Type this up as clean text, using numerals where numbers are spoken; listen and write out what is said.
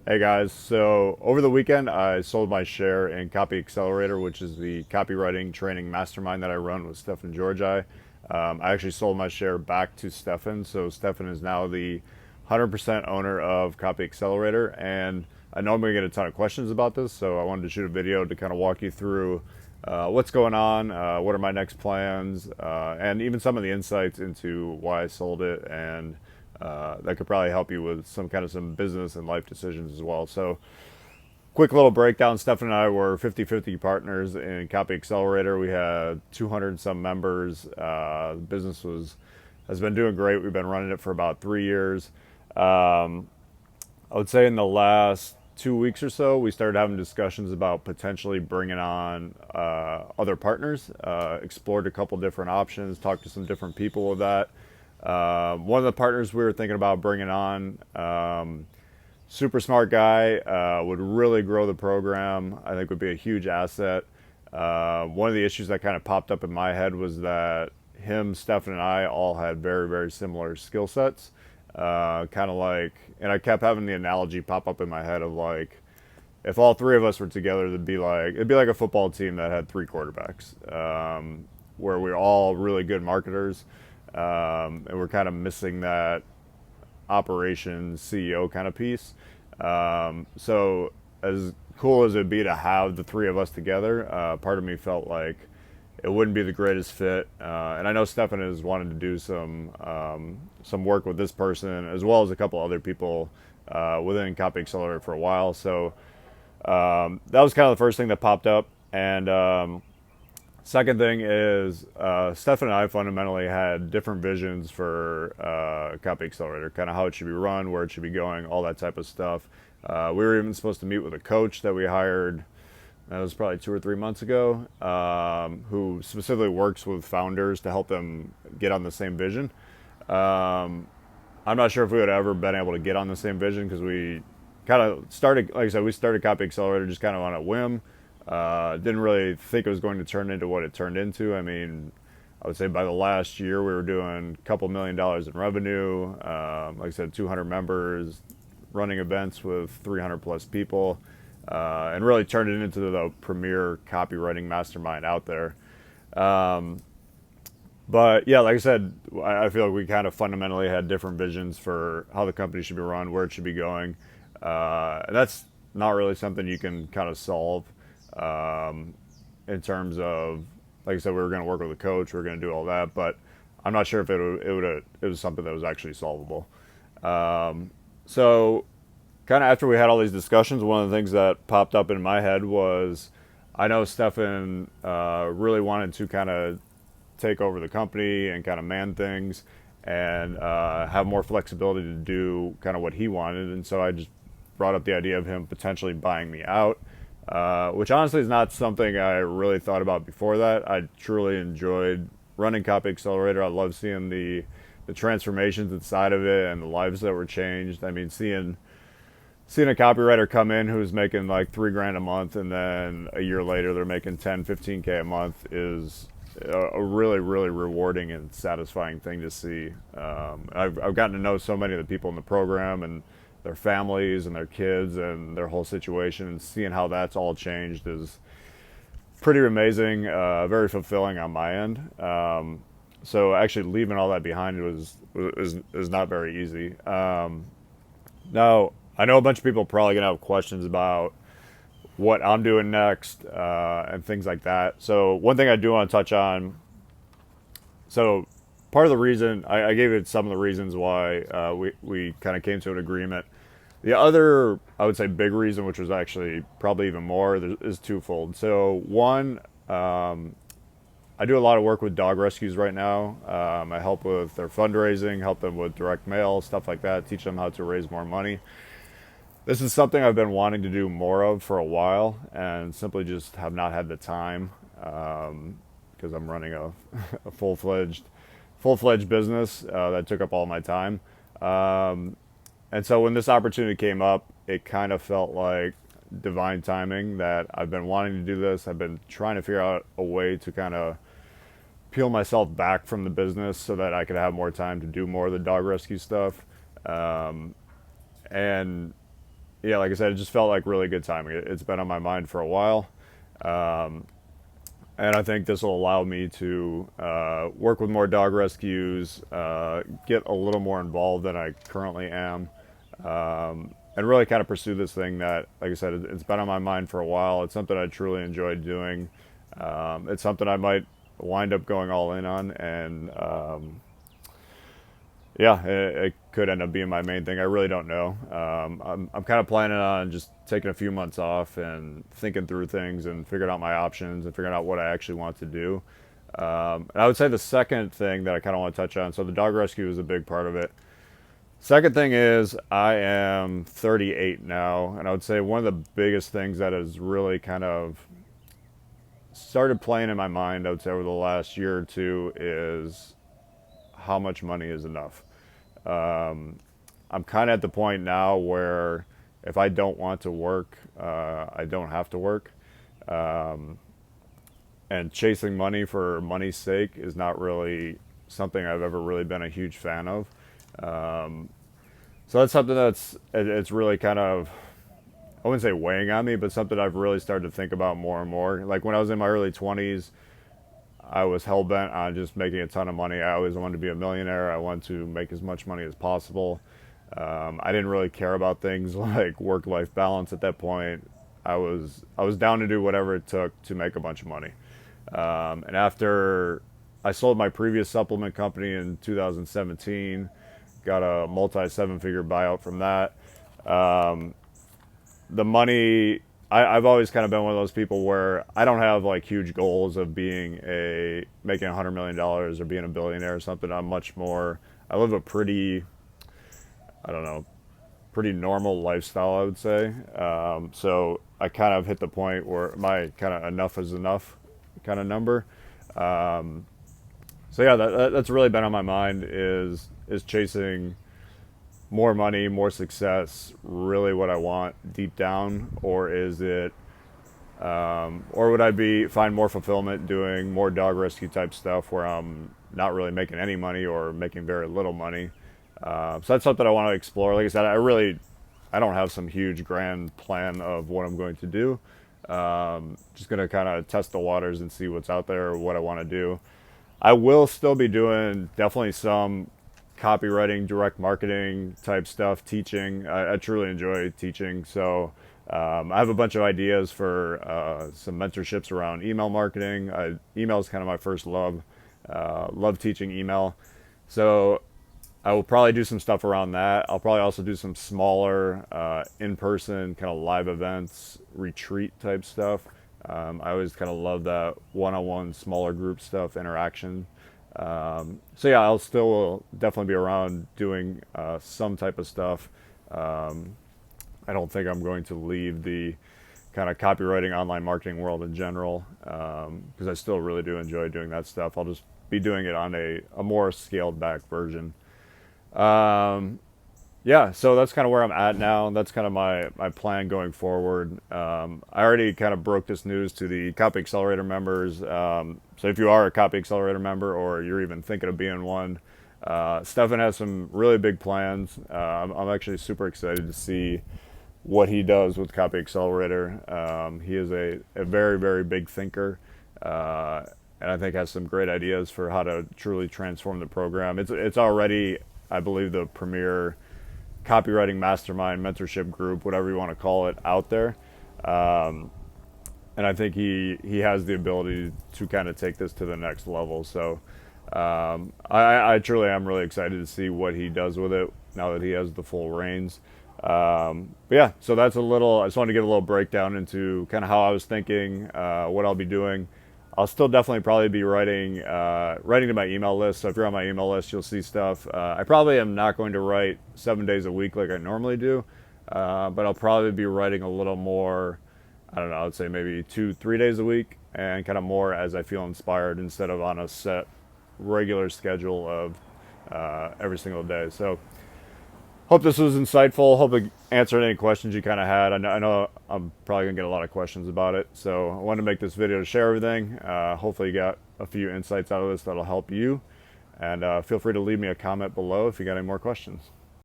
Hey guys, so over the weekend I sold my share in Copy Accelerator, which is the copywriting training mastermind that I run with Stefan Georgi. I actually sold my share back to Stefan, so Stefan is now the 100% owner of Copy Accelerator. And I know I'm going to get a ton of questions about this, so I wanted to shoot a video to kind of walk you through what's going on, what are my next plans, and even some of the insights into why I sold it, and that could probably help you with some business and life decisions as well. So, quick little breakdown. Stefan and I were 50-50 partners in Copy Accelerator. We had 200 and some members. The business has been doing great. We've been running it for about 3 years. I would say in the last 2 weeks or so, we started having discussions about potentially bringing on other partners. Explored a couple different options, talked to some different people with that. One of the partners we were thinking about bringing on, super smart guy, would really grow the program. I think would be a huge asset. One of the issues that kind of popped up in my head was that him, Stefan, and I all had very, very similar skill sets. Kind of like, and I kept having the analogy pop up in my head of like, if all three of us were together, it'd be like a football team that had three quarterbacks, where we're all really good marketers, and we're kind of missing that operations CEO kind of piece. So as cool as it'd be to have the three of us together, part of me felt like it wouldn't be the greatest fit. And I know Stefan has wanted to do some work with this person as well as a couple other people within Copy Accelerator for a while. So that was kind of the first thing that popped up. And second thing is, Stefan and I fundamentally had different visions for Copy Accelerator, kind of how it should be run, where it should be going, all that type of stuff. We were even supposed to meet with a coach that we hired, that was probably 2 or 3 months ago, who specifically works with founders to help them get on the same vision. I'm not sure if we would have ever been able to get on the same vision because we kind of started, like I said, we started Copy Accelerator just kind of on a whim. Didn't really think it was going to turn into what it turned into. I mean, I would say by the last year we were doing a couple $1 million in revenue. Like I said, 200 members, running events with 300 plus people, and really turned it into the premier copywriting mastermind out there. But yeah, like I said, I feel like we kind of fundamentally had different visions for how the company should be run, where it should be going. And that's not really something you can kind of solve, in terms of, like I said, we were going to work with a coach, we were going to do all that, but I'm not sure if it was something that was actually solvable. So kind of after we had all these discussions, one of the things that popped up in my head was, I know Stefan really wanted to kind of take over the company and kind of man things and have more flexibility to do kind of what he wanted. And so I just brought up the idea of him potentially buying me out, which honestly is not something I really thought about before that. I truly enjoyed running Copy Accelerator. I love seeing the transformations inside of it and the lives that were changed. I mean, seeing a copywriter come in who's making like 3 grand a month and then a year later they're making 10, 15K a month is a really, really rewarding and satisfying thing to see. I've gotten to know so many of the people in the program and their families and their kids and their whole situation, and seeing how that's all changed is pretty amazing, very fulfilling on my end. So actually leaving all that behind was not very easy. Now, I know a bunch of people are probably going to have questions about what I'm doing next, and things like that. So one thing I do want to touch on, so part of the reason, I gave it some of the reasons why we kind of came to an agreement. The other, I would say, big reason, which was actually probably even more, is twofold. So one, I do a lot of work with dog rescues right now. I help with their fundraising, help them with direct mail, stuff like that, teach them how to raise more money. This is something I've been wanting to do more of for a while and simply just have not had the time, because I'm running a full-fledged business that took up all my time. And so when this opportunity came up, it kind of felt like divine timing that I've been wanting to do this. I've been trying to figure out a way to kind of peel myself back from the business so that I could have more time to do more of the dog rescue stuff. And yeah, like I said, it just felt like really good timing. It's been on my mind for a while. And I think this will allow me to work with more dog rescues, get a little more involved than I currently am, and really kind of pursue this thing that, like I said, it's been on my mind for a while. It's something I truly enjoyed doing. It's something I might wind up going all in on, and yeah, it could end up being my main thing. I really don't know. I'm kind of planning on just taking a few months off and thinking through things and figuring out my options and figuring out what I actually want to do. And I would say the second thing that I kind of want to touch on, so the dog rescue is a big part of it. Second thing is I am 38 now, and I would say one of the biggest things that has really kind of started playing in my mind, I would say over the last year or two, is how much money is enough. I'm kind of at the point now where if I don't want to work, I don't have to work. And chasing money for money's sake is not really something I've ever really been a huge fan of. So that's something it's really kind of, I wouldn't say weighing on me, but something I've really started to think about more and more. Like when I was in my early 20s, I was hell bent on just making a ton of money. I always wanted to be a millionaire. I wanted to make as much money as possible. I didn't really care about things like work-life balance at that point. I was down to do whatever it took to make a bunch of money. And after I sold my previous supplement company in 2017, got a multi-seven-figure buyout from that. The money, I've always kind of been one of those people where I don't have like huge goals of making $100 million or being a billionaire or something. I'm much more, I live a pretty, I don't know, pretty normal lifestyle, I would say. So I kind of hit the point where my kind of enough is enough kind of number. So yeah, that's really been on my mind is chasing more money, more success, really what I want deep down, or is it, or would I find more fulfillment doing more dog rescue type stuff where I'm not really making any money or making very little money? So that's something I want to explore. Like I said, I don't have some huge grand plan of what I'm going to do. Just going to kind of test the waters and see what's out there, what I want to do. I will still be doing definitely some copywriting, direct marketing type stuff, teaching. I truly enjoy teaching. So I have a bunch of ideas for some mentorships around email marketing. Email is kind of my first love. Love teaching email. So I will probably do some stuff around that. I'll probably also do some smaller in-person kind of live events, retreat type stuff. I always kind of love that one-on-one, smaller group stuff, interaction. So yeah, I'll still definitely be around doing some type of stuff. I don't think I'm going to leave the kind of copywriting, online marketing world in general, because I still really do enjoy doing that stuff. I'll just be doing it on a more scaled back version. Yeah, so that's kind of where I'm at now. That's kind of my plan going forward. I already kind of broke this news to the Copy Accelerator members. So if you are a Copy Accelerator member or you're even thinking of being one, Stefan has some really big plans. I'm actually super excited to see what he does with Copy Accelerator. He is a very, very big thinker, and I think has some great ideas for how to truly transform the program. It's already, I believe, the premier copywriting mastermind mentorship group, whatever you want to call it, out there. And I think he has the ability to kind of take this to the next level. So I truly am really excited to see what he does with it now that he has the full reins. But yeah, so that's I just wanted to give a little breakdown into kind of how I was thinking, what I'll be doing. I'll still definitely probably be writing to my email list. So if you're on my email list, you'll see stuff. I probably am not going to write 7 days a week like I normally do, but I'll probably be writing a little more. I don't know. I would say maybe 2-3 days a week, and kind of more as I feel inspired instead of on a set regular schedule of every single day. So hope this was insightful. Hope it answered any questions you kind of had. I know I'm probably going to get a lot of questions about it. So I wanted to make this video to share everything. Hopefully you got a few insights out of this that'll help you. And feel free to leave me a comment below if you got any more questions.